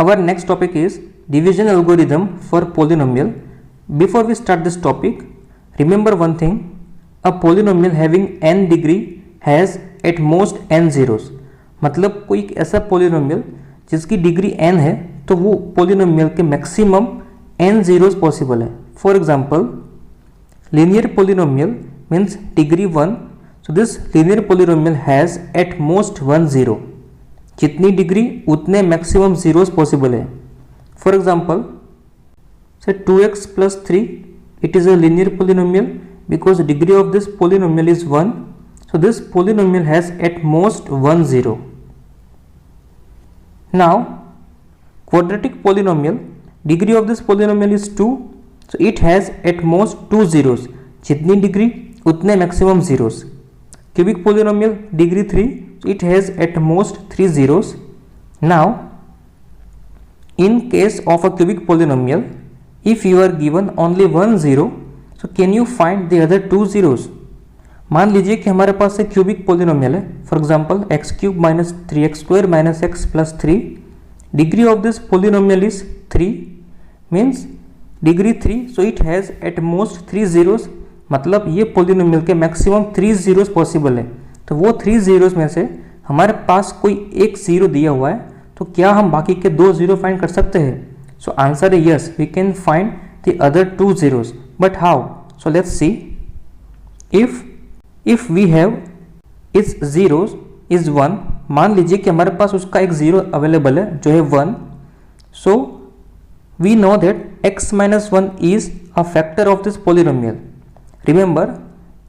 Our next topic is division algorithm for polynomial. Before we start this topic, remember one thing, a polynomial having n degree has at most n zeros. मतलब कोई एक ऐसा polynomial जिसकी degree n है तो वो polynomial के maximum n zeros possible है. For example, linear polynomial means degree 1. So this linear polynomial has at most 1 zero. जितनी डिग्री उतने मैक्सिमम जीरोस पॉसिबल है. फॉर एग्जाम्पल से 2x plus 3, it is a linear polynomial because degree of this polynomial is 1. So this polynomial has at most 1 zero. Now quadratic polynomial, degree of this polynomial is 2. So it has at most 2 zeros. जितनी degree उतने maximum zeros. Cubic polynomial degree 3, so it has at most 3 zeros. Now in case of a cubic polynomial, if you are given only 1 zero, so can you find the other 2 zeros? मान लीजिए कि हमारे पास एक cubic polynomial है. For example x cube minus 3x square minus x plus 3. Degree of this polynomial is 3 means degree 3, so it has at most 3 zeros. मतलब ये polynomial के maximum 3 zeros possible है. तो वो 3 zeros में से हमारे पास कोई एक जीरो दिया हुआ है, तो क्या हम बाकी के 2 जीरो फाइंड कर सकते हैं? सो आंसर है yes, we can find the other 2 zeros. But how? So let's see. If we have इस जीरोस इज 1, मान लीजिए कि हमारे पास उसका एक जीरो अवेलेबल है जो है 1. So we know that x minus 1 is a factor of this polynomial. Remember,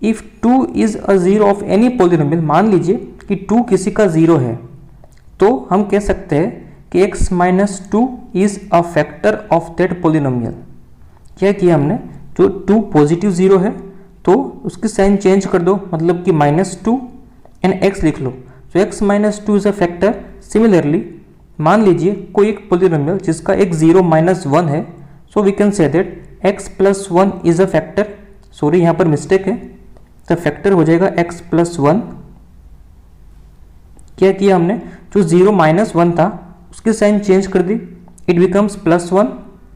if 2 is a zero of any polynomial, मान लीजिए कि 2 किसी का जीरो है, तो हम कह सकते हैं कि x minus 2 is a factor of that polynomial. क्या किया हमने? जो 2 पॉजिटिव जीरो है तो उसकी साइन चेंज कर दो, मतलब कि -2 एंड x लिख लो. तो x minus 2 is a factor. Similarly मान लीजिए कोई एक पोलिनोमियल जिसका एक 0 minus 1 है, so we can say that x plus 1 is a factor. Sorry यहाँ पर मिस्टेक है, तो फैक्टर हो जाएगा x plus 1. क्या किया हमने? जो 0 minus 1 था उसकी साइन चेंज कर दी, इट बिकम्स +1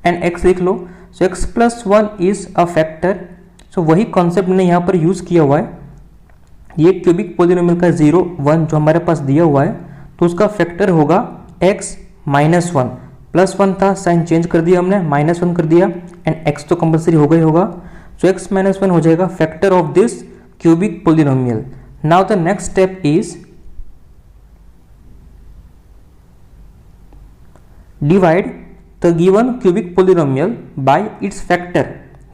एंड x लिख लो. So x plus 1 is a factor. So वही कॉन्सेप्ट मैंने यहाँ पर यूज़ किया हुआ है. ये क्यूबिक पोलिनोमियल का 0 1 जो हमारे पास दिया हुआ है, तो उसका फैक्टर होगा x minus 1. +1 था, साइन चेंज कर दिया हमने, -1 कर दिया एंड x तो कंपल्सरी होगा ही होगा. सो x minus 1 हो जाएगा factor of this cubic polynomial. Now the next step is divide the given cubic polynomial bye it's factor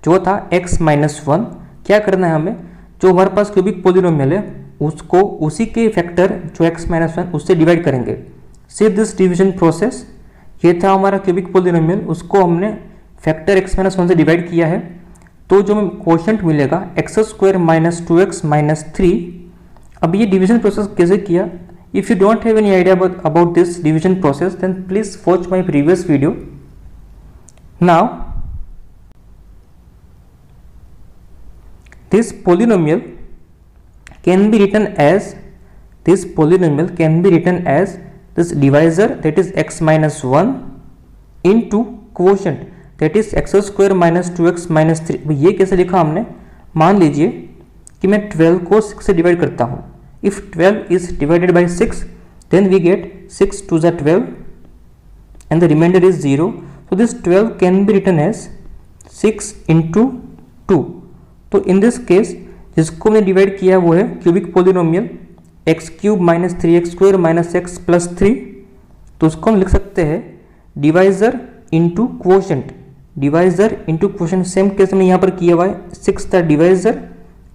जो था x minus 1. क्या करना है हमें? जो हमारे पास क्यूबिक पोलिनोमियल है उसको उसी के फैक्टर जो x minus 1 उससे डिवाइड करेंगे. See this division process. ये था हमारा क्यूबिक पोलिनोमियल, उसको हमने फैक्टर x minus 1 से डिवाइड किया है. तो जो हमें क्वोशंट मिलेगा x square minus 2x minus 3. अब ये डिवीजन प्रोसेस कैसे किया? If you don't have any idea about this division process, then please watch my previous video. Now this polynomial can be written as this divisor, that is x minus 1 into quotient, that is x square minus 2x minus 3. ये कैसे लिखा हमने? मान लीजिए कि मैं 12 को 6 से डिवाइड करता हूँ. If 12 is divided by 6, then we get 6 to the 12 and the remainder is 0. So this 12 can be written as 6 into 2. तो इन दिस केस जिसको मैंने डिवाइड किया वो है cubic polynomial x cube minus 3x square minus x plus 3. तो उसको हम लिख सकते हैं divisor into quotient. Divisor into quotient same case में यहाँ पर किया हुआ है. 6 था डिवाइजर,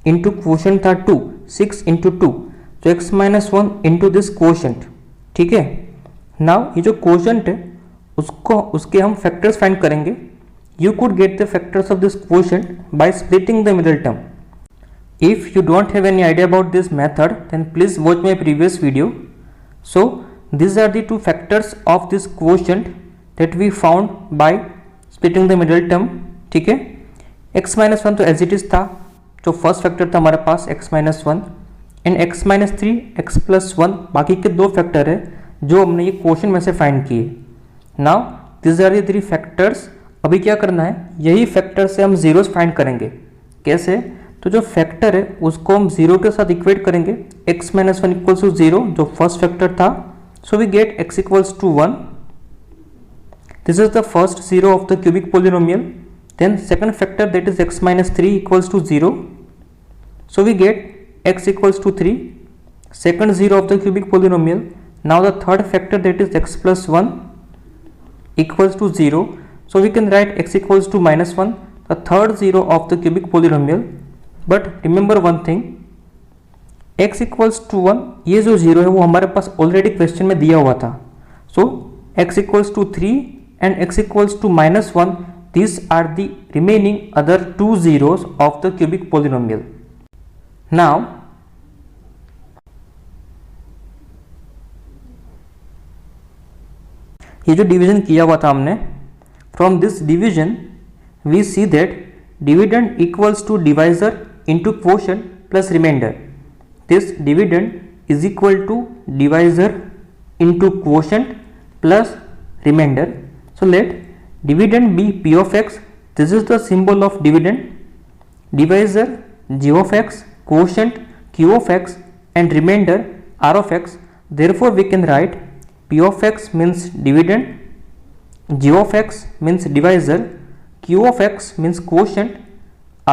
इंटू क्वोशंट था 2, 6 इंटू 2. तो x minus 1 into this quotient. ठीक है. नाउ ये जो क्वोशंट है उसके हम फैक्टर्स फाइंड करेंगे. You could get the factors of this quotient by splitting the middle term. If you don't have any idea about this method, then please watch my previous video. So these are the two factors of this quotient that we found by splitting the middle term. ठीक है. x minus 1 तो as it is था, जो first factor था हमारे पास x minus 1 and x minus 3 x plus 1 बाकी के दो फैक्टर है जो हमने ये क्वोशंट में से फाइंड किए. Now this are the three factors. अभी क्या करना है, यही फैक्टर से हम जीरोस फाइंड करेंगे। कैसे? तो जो फैक्टर है उसको हम जीरो के साथ इक्वेट करेंगे, x minus one equals to zero जो फर्स्ट फैक्टर था। So we get x equals to one. This is the first zero of the cubic polynomial. Then second factor that is x minus three equals to zero. So we get x equals to 3, second zero of the cubic polynomial. Now the third factor that is x plus 1 equals to 0. So we can write x equals to minus 1, the third zero of the cubic polynomial. But remember one thing, x equals to 1, ये जो zero है वो हमारे पास already question में दिया हुआ था. So x equals to 3 and x equals to minus 1, these are the remaining other two zeros of the cubic polynomial. Now ये जो डिवीजन किया हुआ था हमने, from this division we see that dividend equals to divisor into quotient plus remainder. This dividend is equal to divisor into quotient plus remainder. So let dividend be p of x. This is the symbol of dividend. Divisor g of x, quotient q of x and remainder r of x. Therefore we can write p of x means dividend, g of x means divisor, q of x means quotient,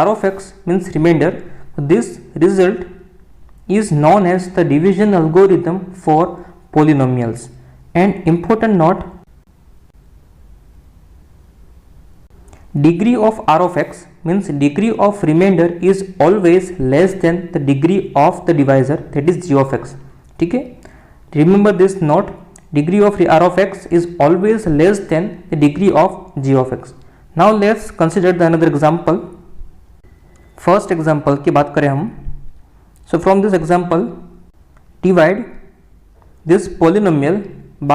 r of x means remainder. This result is known as the division algorithm for polynomials. And important note, degree of r of x means degree of remainder is always less than the degree of the divisor, that is g of x. ठीक है, remember this note, degree of r of x is always less than the degree of g of x. Now let's consider the another example. First example की बात करें हम. So from this example, divide this polynomial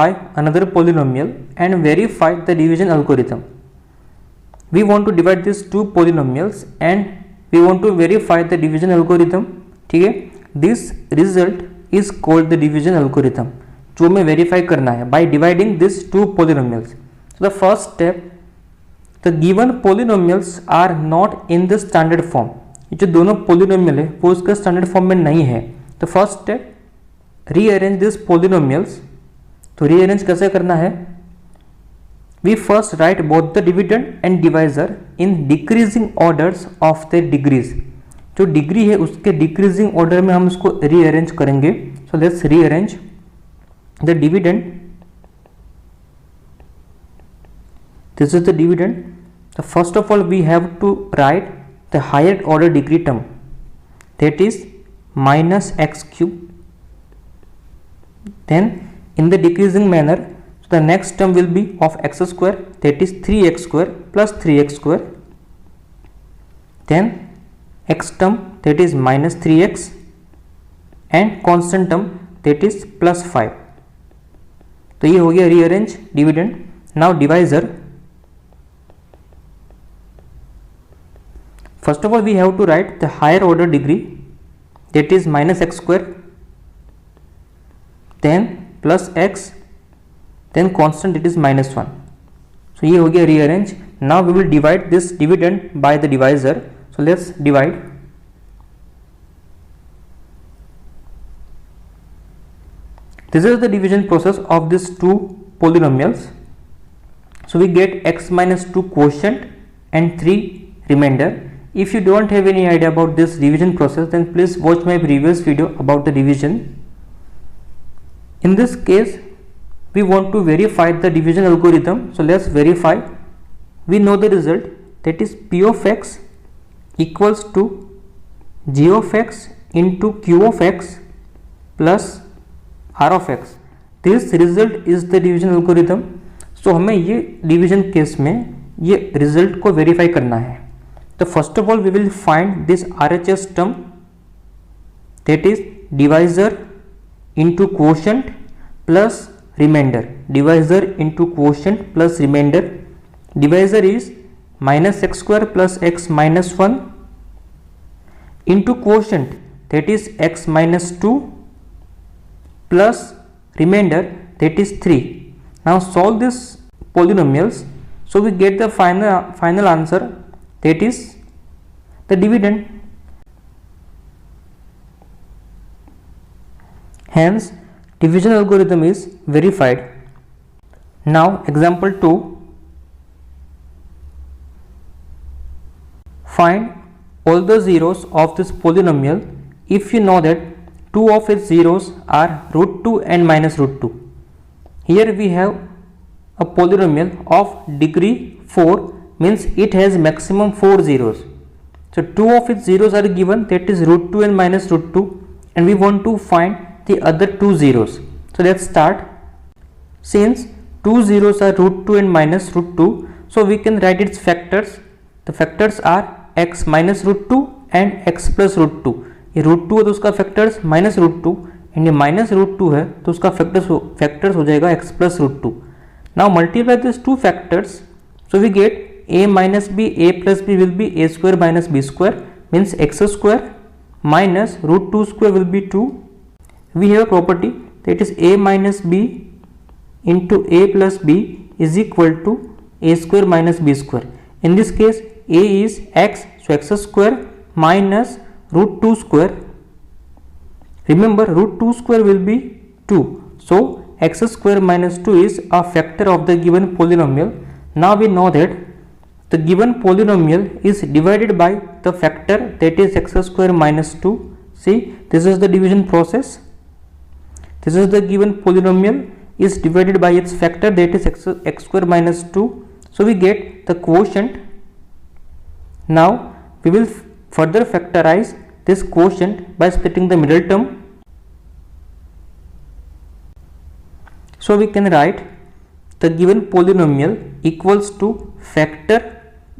by another polynomial and verify the division algorithm. We want to divide these two polynomials and we want to verify the division algorithm. ठीक है, this result is called the division algorithm, जो हमें verify करना है by dividing these two polynomials. So the first step, the given polynomials are not in the standard form. ये जो दोनों polynomial है वो उसका standard form में नहीं है. तो first step, rearrange these polynomials. तो rearrange कैसे करना है? We first write both the dividend and divisor in decreasing orders of their degrees. जो डिग्री है उसके डिक्रीजिंग ऑर्डर में हम उसको रीअरेंज करेंगे. So let's rearrange the dividend. This is the dividend. So first of all we have to write the higher order degree term, that is minus x cube. Then in the decreasing manner, the next term will be of x square, that is 3x square plus 3x square. Then x term, that is minus 3x, and constant term, that is plus 5. तो ये हो गया rearrange dividend. Now divisor. First of all we have to write the higher order degree, that is minus x square, then plus x, then constant, it is minus 1. So ये हो गया rearrange. Now we will divide this dividend by the divisor. So let's divide. This is the division process of these two polynomials. So we get x minus 2 quotient and 3 remainder. If you don't have any idea about this division process, then please watch my previous video about the division. In this case we want to verify the division algorithm. So let's verify. We know the result, that is p of x equals to g of x into q of x plus r of x. This result is the division algorithm. So हमें ये division case में ये result को verify करना है. तो first of all we will find this RHS term, that is divisor into quotient plus remainder. Divisor into quotient plus remainder. Divisor is minus x square plus x minus 1 into quotient, that is x minus 2 plus remainder, that is 3. Now solve this polynomials, so we get the final answer, that is the dividend. Hence division algorithm is verified. Now example 2, find all the zeros of this polynomial if you know that two of its zeros are root 2 and minus root 2. Here we have a polynomial of degree 4, means it has maximum 4 zeros. So two of its zeros are given, that is root 2 and minus root 2, and we want to find the other two zeros. So let's start. Since two zeros are root 2 and minus root 2, so we can write its factors. The factors are x minus root 2 and x plus root 2. ये root 2 है तो उसका factors minus root 2, and ये minus root 2 है तो उसका factors हो जाएगा x plus root 2. Now multiply this two factors, so we get a minus b, a plus b will be a square minus b square, means x square minus root 2 square will be 2. We have a property that is a minus b into a plus b is equal to a square minus b square. In this case a is x, so x square minus root 2 square. Remember root 2 square will be 2, so x square minus 2 is a factor of the given polynomial. Now we know that the given polynomial is divided by the factor, that is x square minus 2. See, this is the division process. This is the given polynomial is divided by its factor, that is x square minus 2. So we get the quotient. Now we will further factorize this quotient by splitting the middle term. So we can write the given polynomial equals to factor,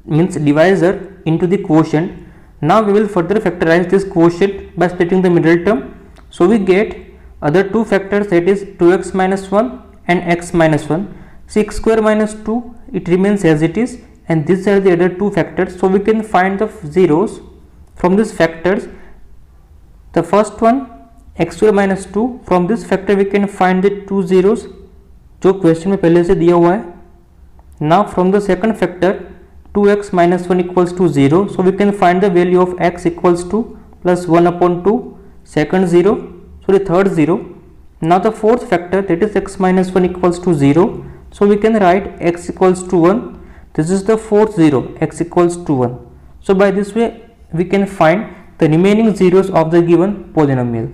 means divisor, into the quotient. Now we will further factorize this quotient by splitting the middle term. So we get other two factors, that is 2x minus 1 and x minus 1. 6 square minus 2, it remains as it is, and these are the other two factors. So we can find the zeros from these factors. The first one x square minus 2, from this factor we can find the two zeros जो question में पहले से दिया हुआ है. Now from the second factor 2x minus 1 equals to 0, so we can find the value of x equals to plus 1 upon 2, second 0, so the third 0. Now the fourth factor, that is x minus 1 equals to 0, so we can write x equals to 1. This is the fourth 0, x equals to 1. So by this way we can find the remaining zeros of the given polynomial.